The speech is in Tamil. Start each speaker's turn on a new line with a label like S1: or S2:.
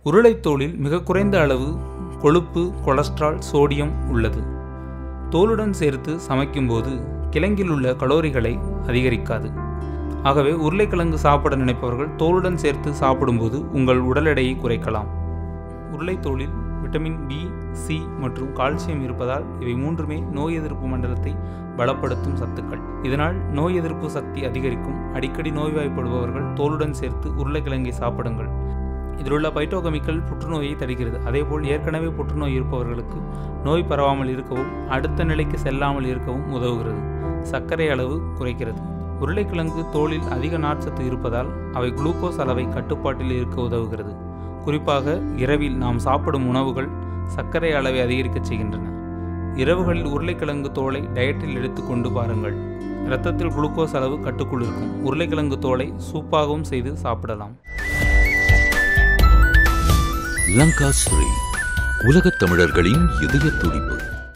S1: உருளைத்தோலில் மிக குறைந்த அளவு கொழுப்பு, கொலஸ்ட்ரால், சோடியம் உள்ளது. தோலுடன் சேர்த்து சமைக்கும்போது கிழங்கில் உள்ள கலோரிகளை அதிகரிக்காது. ஆகவே உருளைக்கிழங்கு சாப்பிட நினைப்பவர்கள் தோலுடன் சேர்த்து சாப்பிடும்போது உங்கள் உடல் எடையை குறைக்கலாம். உருளைத்தோலில் விட்டமின் பி, சி மற்றும் கால்சியம் இருப்பதால் இவை மூன்றுமே நோய் எதிர்ப்பு மண்டலத்தை பலப்படுத்தும் சத்துக்கள். இதனால் நோய் எதிர்ப்பு சக்தி அதிகரிக்கும். அடிக்கடி நோய்வாய்ப்படுபவர்கள் தோலுடன் சேர்த்து உருளைக்கிழங்கை சாப்பிடுங்கள். இதிலுள்ள பைட்டோகெமிக்கல் புற்றுநோயை தடுக்கிறது. அதேபோல் ஏற்கனவே புற்றுநோய் இருப்பவர்களுக்கு நோய் பரவாமல் இருக்கவும் அடுத்த நிலைக்கு செல்லாமல் இருக்கவும் உதவுகிறது. சர்க்கரை அளவு குறைக்கிறது. உருளைக்கிழங்கு தோலில் அதிக நார்ச்சத்து இருப்பதால் அவை குளுக்கோஸ் அளவை கட்டுப்பாட்டில் இருக்க உதவுகிறது. குறிப்பாக இரவில் நாம் சாப்பிடும் உணவுகள் சர்க்கரை அளவை அதிகரிக்க செய்கின்றன. இரவுகளில் உருளைக்கிழங்கு தோலை டயட்டில் எடுத்துக்கொண்டு பாருங்கள். இரத்தத்தில் குளுக்கோஸ் அளவு கட்டுக்குள் இருக்கும். உருளைக்கிழங்கு தோலை சூப்பாகவும் செய்து சாப்பிடலாம்.
S2: லங்காஸ்ரீ, உலகத் தமிழர்களின் இதய துடிப்பு.